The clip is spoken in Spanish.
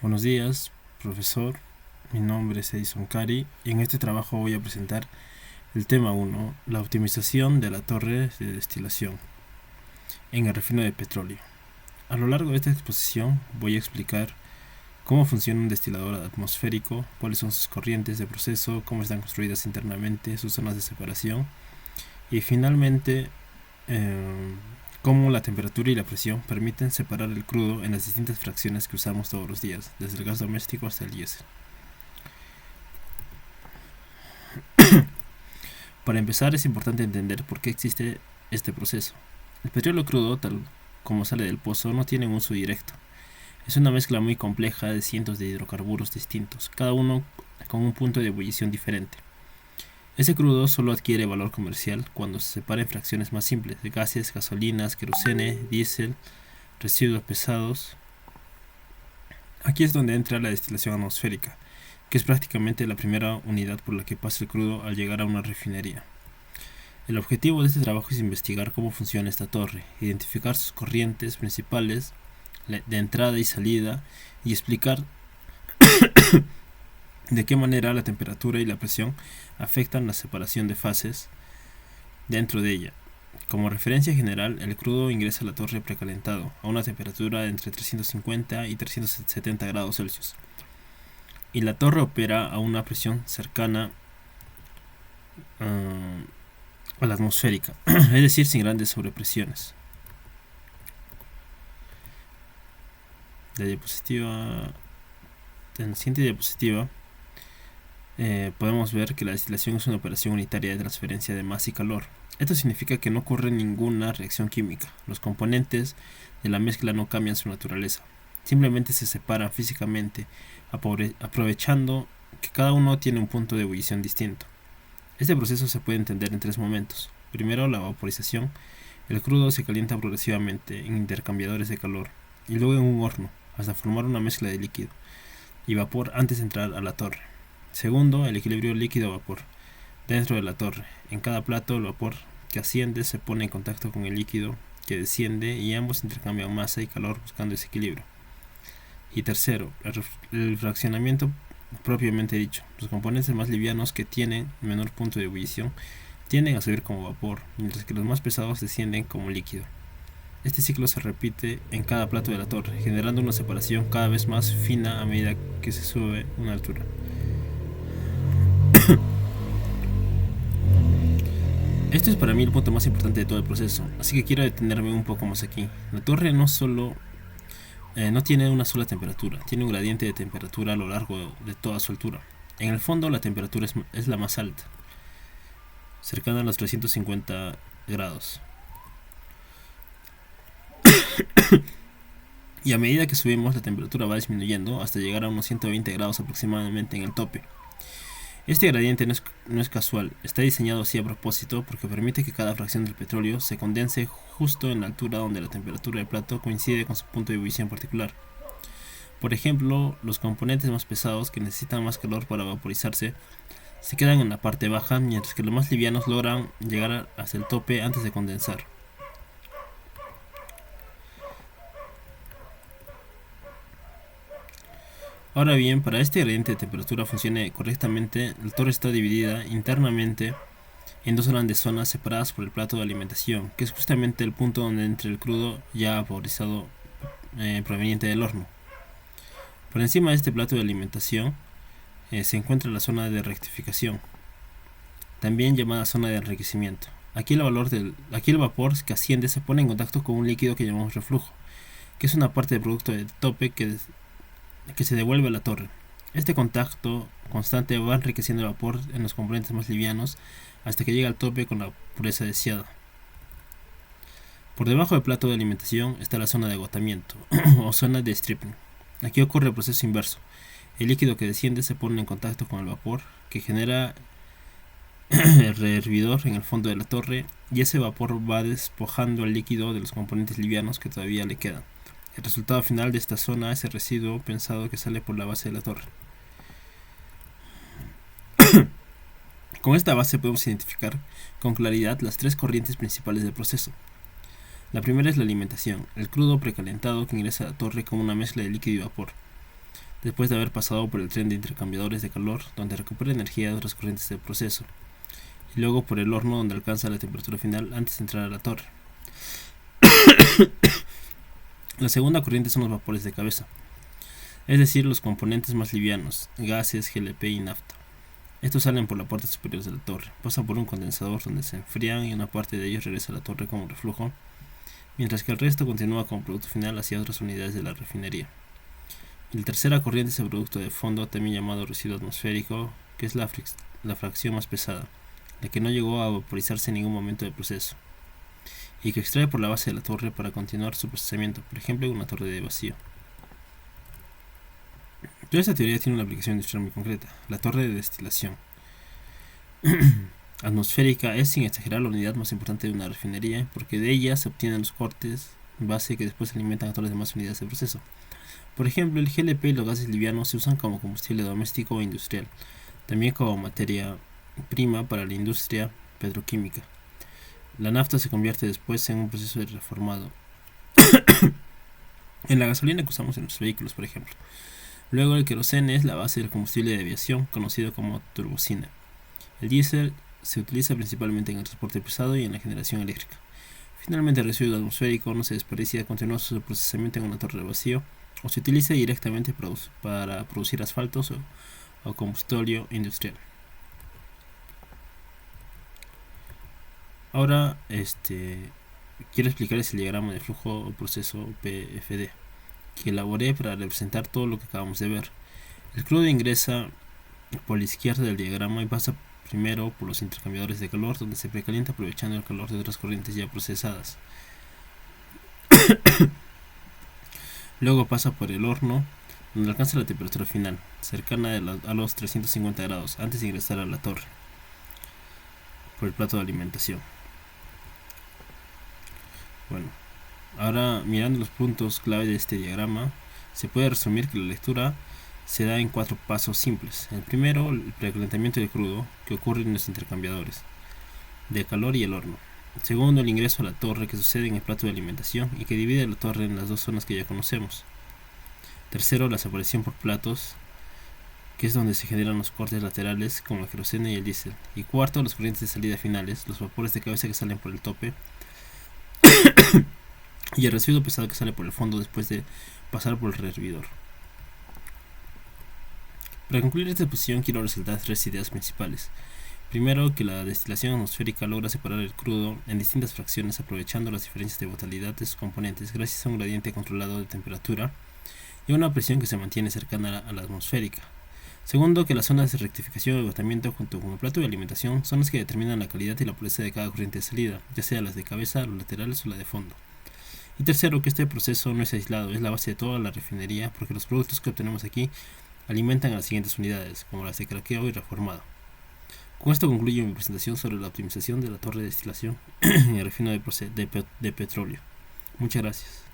Buenos días, profesor. Mi nombre es Edison Cari y en este trabajo voy a presentar el tema 1, la optimización de la torre de destilación en el refino de petróleo. A lo largo de esta exposición voy a explicar cómo funciona un destilador atmosférico, cuáles son sus corrientes de proceso, cómo están construidas internamente, sus zonas de separación y finalmente cómo la temperatura y la presión permiten separar el crudo en las distintas fracciones que usamos todos los días, desde el gas doméstico hasta el diésel. Para empezar, es importante entender por qué existe este proceso. El petróleo crudo, tal como sale del pozo, no tiene un uso directo. Es una mezcla muy compleja de cientos de hidrocarburos distintos, cada uno con un punto de ebullición diferente. Ese crudo solo adquiere valor comercial cuando se separa en fracciones más simples de gases, gasolinas, querosene, diésel, residuos pesados. Aquí es donde entra la destilación atmosférica, que es prácticamente la primera unidad por la que pasa el crudo al llegar a una refinería. El objetivo de este trabajo es investigar cómo funciona esta torre, identificar sus corrientes principales de entrada y salida y explicar de qué manera la temperatura y la presión afectan la separación de fases dentro de ella. Como referencia general, el crudo ingresa a la torre precalentado a una temperatura de entre 350 y 370 grados Celsius y la torre opera a una presión cercana a la atmosférica, es decir, sin grandes sobrepresiones. En la siguiente diapositiva podemos ver que la destilación es una operación unitaria de transferencia de masa y calor. Esto significa que no ocurre ninguna reacción química. Los componentes de la mezcla no cambian su naturaleza. Simplemente se separan físicamente, aprovechando que cada uno tiene un punto de ebullición distinto. Este proceso se puede entender en tres momentos. Primero, la vaporización. El crudo se calienta progresivamente en intercambiadores de calor y luego en un horno hasta formar una mezcla de líquido y vapor antes de entrar a la torre. Segundo, el equilibrio líquido-vapor. Dentro de la torre, en cada plato, el vapor que asciende se pone en contacto con el líquido que desciende y ambos intercambian masa y calor buscando ese equilibrio. Y tercero, el fraccionamiento propiamente dicho. Los componentes más livianos que tienen menor punto de ebullición tienden a subir como vapor, mientras que los más pesados descienden como líquido. Este ciclo se repite en cada plato de la torre, generando una separación cada vez más fina a medida que se sube una altura. Este es para mí el punto más importante de todo el proceso, así que quiero detenerme un poco más aquí. La torre no tiene una sola temperatura, tiene un gradiente de temperatura a lo largo de toda su altura. En el fondo la temperatura es la más alta, cercana a los 350 grados. Y a medida que subimos la temperatura va disminuyendo hasta llegar a unos 120 grados aproximadamente en el tope. Este gradiente no es casual, está diseñado así a propósito porque permite que cada fracción del petróleo se condense justo en la altura donde la temperatura del plato coincide con su punto de ebullición particular. Por ejemplo, los componentes más pesados que necesitan más calor para vaporizarse se quedan en la parte baja, mientras que los más livianos logran llegar hasta el tope antes de condensar. Ahora bien, para este gradiente de temperatura funcione correctamente, la torre está dividida internamente en dos grandes zonas separadas por el plato de alimentación, que es justamente el punto donde entra el crudo ya vaporizado proveniente del horno. Por encima de este plato de alimentación se encuentra la zona de rectificación, también llamada zona de enriquecimiento. Aquí el vapor que asciende se pone en contacto con un líquido que llamamos reflujo, que es una parte del producto de tope que se devuelve a la torre. Este contacto constante va enriqueciendo el vapor en los componentes más livianos hasta que llega al tope con la pureza deseada. Por debajo del plato de alimentación está la zona de agotamiento o zona de stripping. Aquí ocurre el proceso inverso. El líquido que desciende se pone en contacto con el vapor que genera el rehervidor en el fondo de la torre y ese vapor va despojando al líquido de los componentes livianos que todavía le quedan. El resultado final de esta zona es el residuo pensado que sale por la base de la torre. Con esta base podemos identificar con claridad las tres corrientes principales del proceso. La primera es la alimentación, el crudo precalentado que ingresa a la torre como una mezcla de líquido y vapor. después de haber pasado por el tren de intercambiadores de calor, donde recupera energía de otras corrientes del proceso, y luego por el horno, donde alcanza la temperatura final antes de entrar a la torre. La segunda corriente son los vapores de cabeza, es decir, los componentes más livianos, gases, GLP y nafta. Estos salen por la parte superior de la torre, pasan por un condensador donde se enfrían y una parte de ellos regresa a la torre como reflujo, mientras que el resto continúa como producto final hacia otras unidades de la refinería. Y la tercera corriente es el producto de fondo, también llamado residuo atmosférico, que es la fracción más pesada, la que no llegó a vaporizarse en ningún momento del proceso, y que extrae por la base de la torre para continuar su procesamiento, por ejemplo en una torre de vacío. Toda esta teoría tiene una aplicación industrial muy concreta, la torre de destilación. Atmosférica es, sin exagerar, la unidad más importante de una refinería, porque de ella se obtienen los cortes base que después se alimentan a todas las demás unidades del proceso. Por ejemplo, el GLP y los gases livianos se usan como combustible doméstico o industrial, también como materia prima para la industria petroquímica. La nafta se convierte después en un proceso de reformado en la gasolina que usamos en los vehículos, por ejemplo. Luego el queroseno es la base del combustible de aviación, conocido como turbocina. El diésel se utiliza principalmente en el transporte pesado y en la generación eléctrica. Finalmente, el residuo atmosférico no se desperdicia, continúa su procesamiento en una torre de vacío o se utiliza directamente para producir asfaltos o combustible industrial. Ahora quiero explicarles el diagrama de flujo o proceso PFD que elaboré para representar todo lo que acabamos de ver. El crudo ingresa por la izquierda del diagrama y pasa primero por los intercambiadores de calor, donde se precalienta aprovechando el calor de otras corrientes ya procesadas. Luego pasa por el horno, donde alcanza la temperatura final, cercana a los 350 grados, antes de ingresar a la torre, por el plato de alimentación. Bueno, ahora mirando los puntos clave de este diagrama, se puede resumir que la lectura se da en 4 pasos simples. El primero, el precalentamiento del crudo, que ocurre en los intercambiadores de calor y el horno. El segundo, el ingreso a la torre, que sucede en el plato de alimentación y que divide la torre en las dos zonas que ya conocemos. Tercero, la separación por platos, que es donde se generan los cortes laterales como el queroseno y el diésel. Y cuarto, las corrientes de salida finales, los vapores de cabeza que salen por el tope y el residuo pesado que sale por el fondo después de pasar por el reservidor. Para concluir esta exposición quiero resaltar 3 ideas principales. Primero, que la destilación atmosférica logra separar el crudo en distintas fracciones aprovechando las diferencias de volatilidad de sus componentes gracias a un gradiente controlado de temperatura y una presión que se mantiene cercana a la atmosférica. Segundo, que las zonas de rectificación y agotamiento junto con el plato de alimentación son las que determinan la calidad y la pureza de cada corriente de salida, ya sea las de cabeza, los laterales o la de fondo. Y tercero, que este proceso no es aislado, es la base de toda la refinería porque los productos que obtenemos aquí alimentan a las siguientes unidades, como las de craqueo y reformado. Con esto concluyo mi presentación sobre la optimización de la torre de destilación en el refino de petróleo. Muchas gracias.